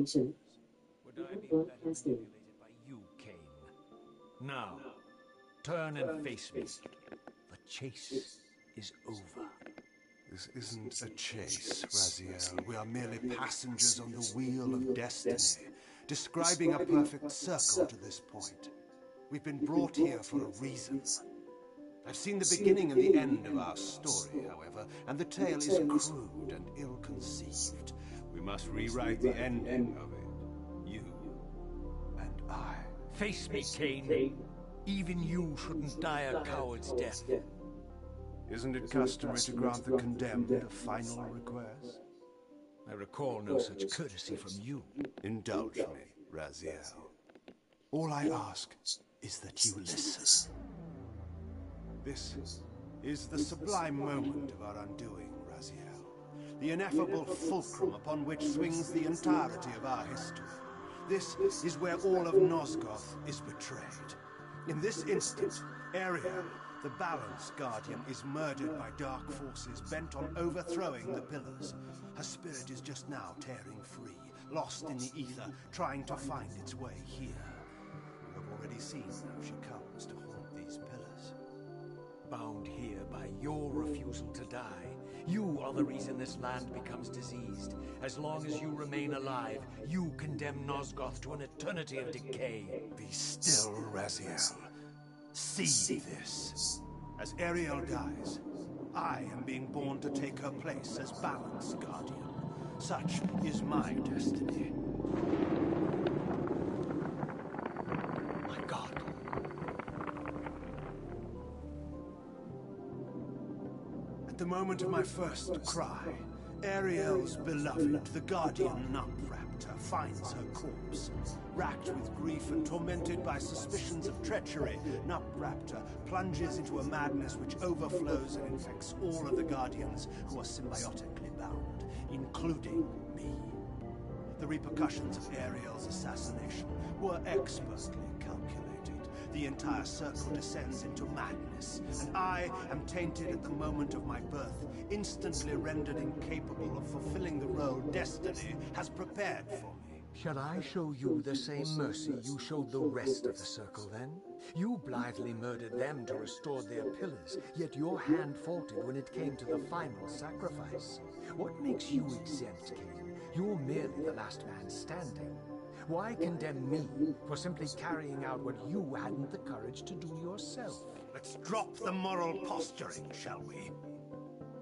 Would I be better manipulated by you, Kain? Now, turn and face me. The chase is over. This isn't a chase, Reauer. We are merely passengers on the wheel of destiny, describing a perfect circle to this point. We've been brought here for a reason. I've seen the beginning and the end of our story, however, and the tale is crude and ill-conceived. We must rewrite the ending of it. You and I. Face me, Kain. Even you shouldn't die a coward's death. Isn't it customary to grant the condemned a final request? I recall no such courtesy from you. Indulge me, Reauer. All I ask is that you listen. This is the sublime moment of our undoing, Reauer. The ineffable fulcrum upon which swings the entirety of our history. This is where all of Nosgoth is betrayed. In this instant, Reauer, the Balance Guardian, is murdered by dark forces bent on overthrowing the pillars. Her spirit is just now tearing free, lost in the ether, trying to find its way here. You have already seen how she comes to haunt these pillars. Bound here by your refusal to die. You are the reason this land becomes diseased. As long as you remain alive, you condemn Nosgoth to an eternity of decay. Be still, Reauer. See this. As Reauer dies, I am being born to take her place as Balance Guardian. Such is my destiny. My God. At the moment of my first cry, Reauer's beloved, the Guardian Nupraptor, finds her corpse. Racked with grief and tormented by suspicions of treachery, Nupraptor plunges into a madness which overflows and infects all of the Guardians who are symbiotically bound, including me. The repercussions of Reauer's assassination were expertly calculated. The entire circle descends into madness, and I am tainted at the moment of my birth, instantly rendered incapable of fulfilling the role destiny has prepared for me. Shall I show you the same mercy you showed the rest of the circle, then? You blithely murdered them to restore their pillars, yet your hand faltered when it came to the final sacrifice. What makes you exempt, Kain? You're merely the last man standing. Why condemn me for simply carrying out what you hadn't the courage to do yourself? Let's drop the moral posturing, shall we?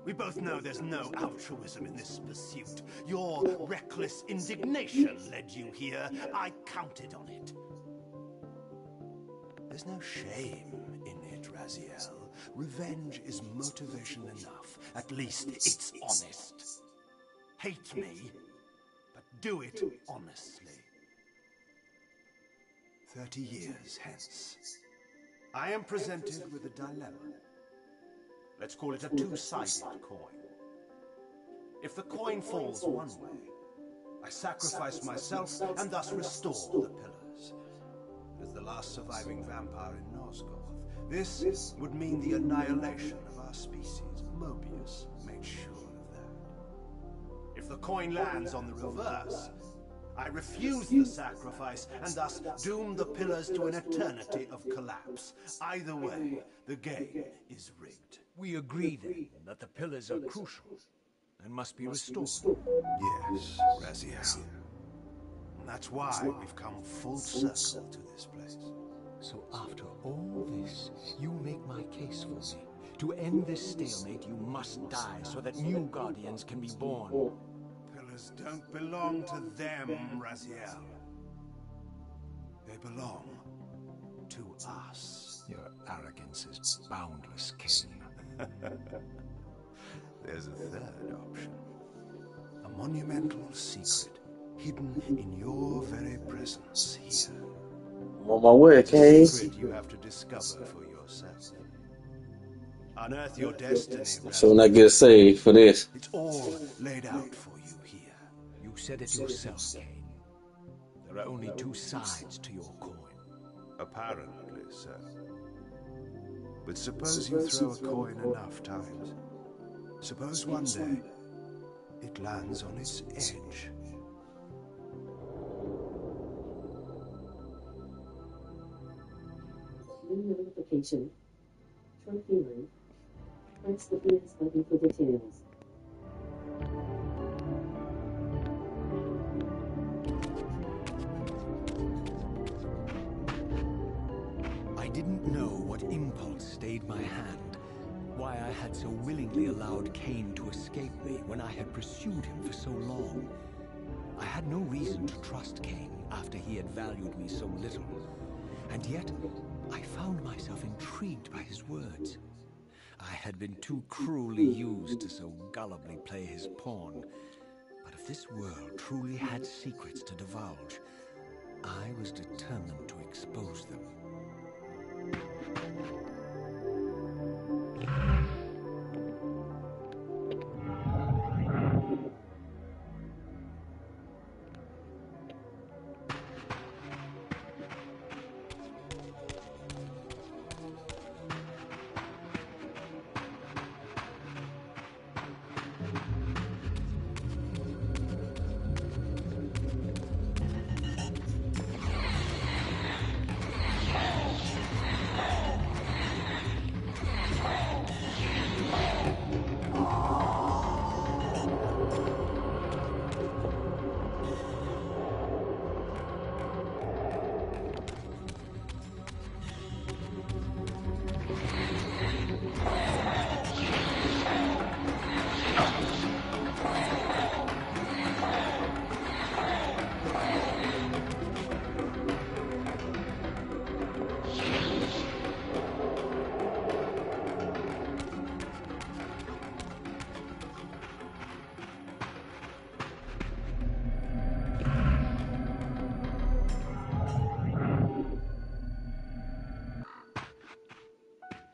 We both know there's no altruism in this pursuit. Your reckless indignation led you here. I counted on it. There's no shame in it, Reauer. Revenge is motivation enough. At least it's honest. Hate me, but do it honestly. 30 years hence, I am presented with a dilemma. Let's call it a two-sided coin. If the coin falls one way, I sacrifice myself and thus restore the pillars. As the last surviving vampire in Nosgoth, this would mean the annihilation of our species. Mobius made sure of that. If the coin lands on the reverse, I refuse the sacrifice and thus doom the pillars to an eternity of collapse. Either way, the game is rigged. We agree, then, that the pillars are crucial and must be restored. Yes, Reauer. And that's why we've come full circle to this place. So after all this, you make my case for me. To end this stalemate, you must die so that new Guardians can be born. Pillars don't belong to them, Reauer. They belong to us. Your arrogance is boundless, Kain. There's a third option. A monumental secret hidden in your very presence here. I'm on my way, Kain. A secret you have to discover for yourself. Unearth your destiny. So when I get saved for this. It's all laid out for you here. You said it yourself, Kain. There are only two sides to your coin. Apparently so. But suppose you throw a coin enough times. Suppose one day it lands on its edge. Send notification. Trophy line. Press the PS button for details. I didn't know what impulse stayed my hand, why I had so willingly allowed Kain to escape me when I had pursued him for so long. I had no reason to trust Kain after he had valued me so little, and yet I found myself intrigued by his words. I had been too cruelly used to so gullibly play his pawn, but if this world truly had secrets to divulge, I was determined to expose them.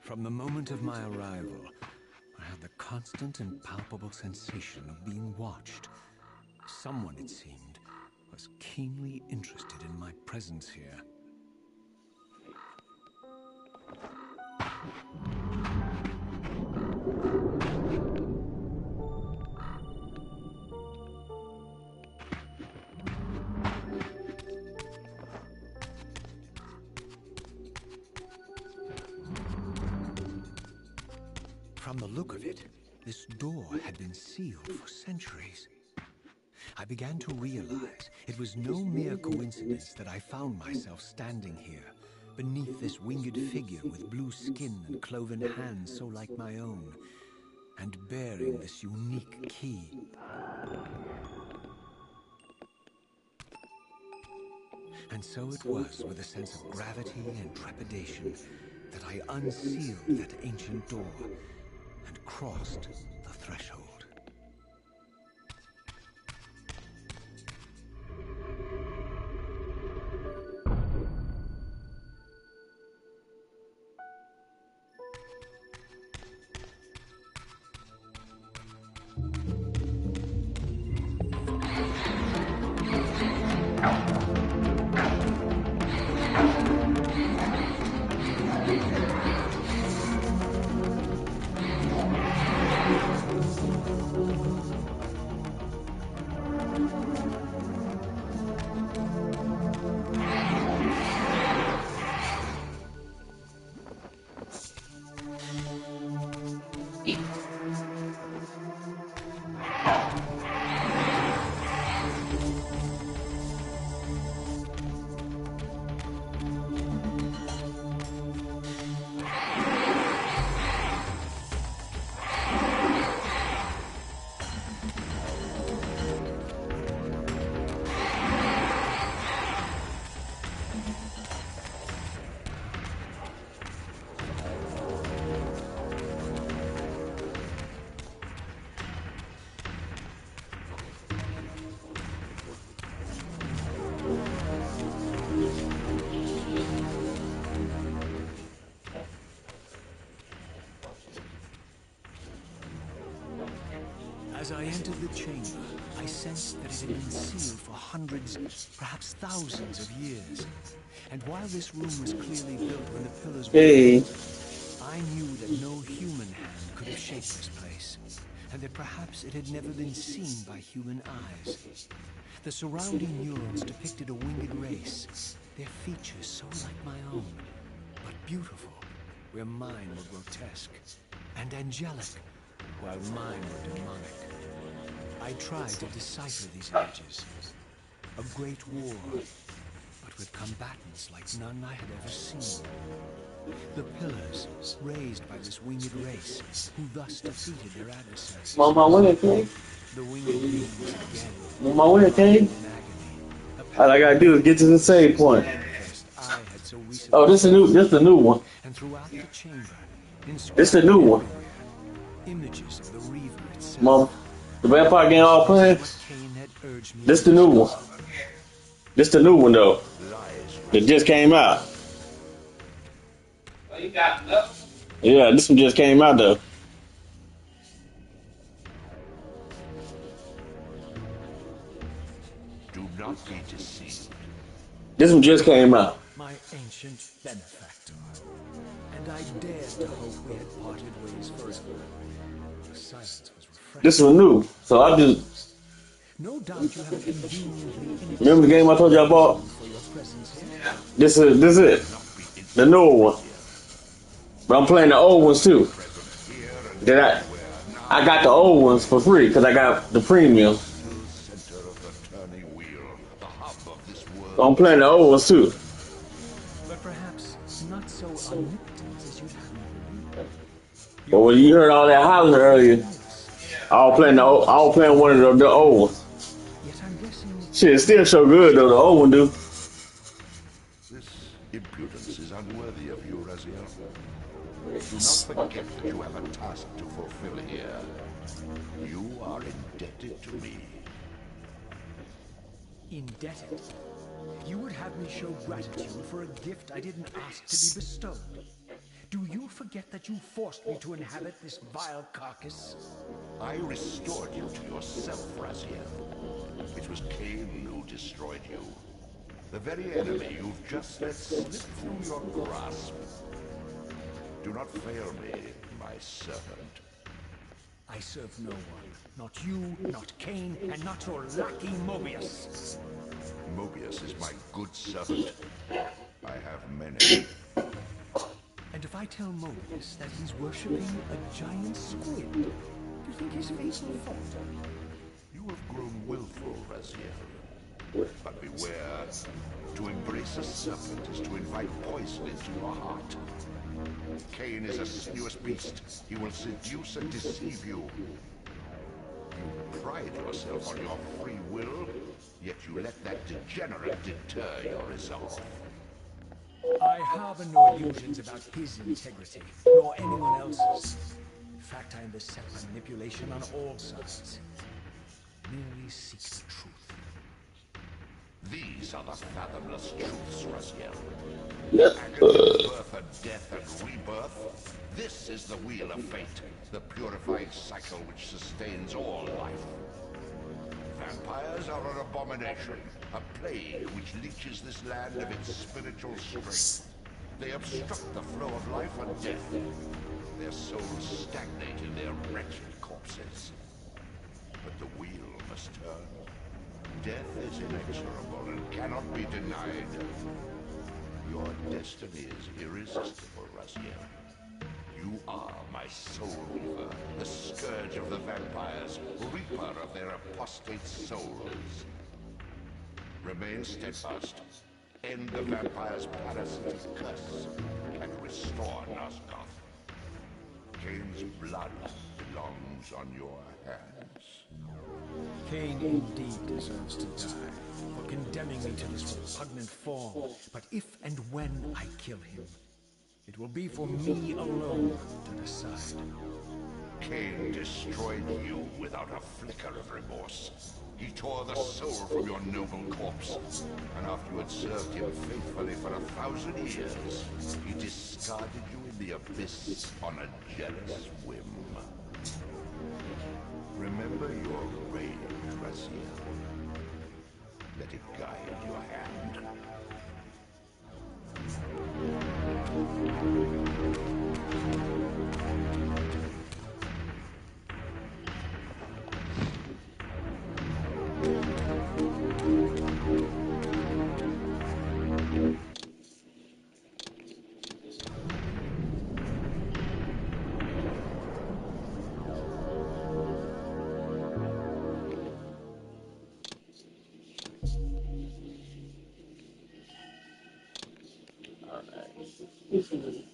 From the moment of my arrival, I had the constant and palpable sensation of being watched. Someone, it seemed, was keenly interested in my presence here. From the look of it, this door had been sealed for centuries. I began to realize it was no mere coincidence that I found myself standing here, beneath this winged figure with blue skin and cloven hands so like my own, and bearing this unique key. And so it was with a sense of gravity and trepidation that I unsealed that ancient door and crossed the threshold. As I entered the chamber, I sensed that it had been sealed for hundreds, perhaps thousands of years. And while this room was clearly built when the pillars were built, I knew that no human hand could have shaped this place, and that perhaps it had never been seen by human eyes. The surrounding murals depicted a winged race, their features so like my own. but beautiful, where mine were grotesque, and angelic, while mine were demonic. I tried to decipher these images. A great war, but with combatants like none I had ever seen. The pillars, raised by this winged race, who thus defeated their adversaries. I'm on my way, Kain. The winged beings again, I'm on my way, Kain. in agony. All I gotta do is get to the save point. Manifest I had so recently Oh, this the new one. and throughout the chamber, This the new one. images of the Reauer itself. Mom, the vampire game all playing. What Kain had urged me This to the new do. one. This the new one though. That just came out. Yeah, this one just came out though. Do not be deceived. This one just came out. My ancient benefactor, and I dared to hope we had parted ways forever. The silence was refreshing. This one new. So I just No doubt you have conveniently remember the game I told you I bought. for your presence here. This is it. The newer one. But I'm playing the old ones too. That I got the old ones for free because I got the premium. Center of the turning wheel, the hub of this world. So I'm playing the old ones too. But perhaps not so omnipotent as you'd have me believe. But when you heard all that hollering earlier, I was playing one of the old ones. Yet I'm guessing Shit, it still so good though. The old one do. This impudence is unworthy of you, Reauer. Do not forget that you have a task to fulfill here. You are indebted to me. indebted. You would have me show gratitude for a gift I didn't ask to be bestowed. Do you forget that you forced me to inhabit this vile carcass? I restored you to yourself, Reauer. It was Kain who destroyed you. The very enemy you've just let slip through your grasp. Do not fail me, my servant. I serve no one. Not you, not Kain, and not your lackey Mobius. Mobius is my good servant. I have many. And if I tell Mobius that he's worshipping a giant squid, do you think his fate will falter? You have grown willful, Reauer. But beware. To embrace a serpent is to invite poison into your heart. Kain is a sinuous beast. He will seduce and deceive you. You pride yourself on your free will, yet you let that degenerate deter your resolve. I harbor no illusions about his integrity, nor anyone else's. In fact, I am beset by manipulation on all sides. Merely seek the truth. These are the fathomless truths, Reauer. Agony, birth and death and rebirth. This is the wheel of fate, the purifying cycle which sustains all life. Vampires are an abomination, a plague which leeches this land of its spiritual strength. They obstruct the flow of life and death. Their souls stagnate in their wretched corpses. But the wheel must turn. Death is inexorable and cannot be denied. Your destiny is irresistible, Reauer. You are my soul weaver, the scourge of the vampires, reaper of their apostate souls. Remain steadfast. End the vampire's parasitic curse and restore Nosgoth. Kain's blood belongs on your hands. Kain indeed deserves to die for condemning me to this repugnant form. But if and when I kill him, it will be for me alone to decide. Kain destroyed you without a flicker of remorse. He tore the soul from your noble corpse, and after you had served him faithfully for 1,000 years, he discarded you in the abyss on a jealous whim. Remember your rage, Reauer. Let it guide your hand. Italy.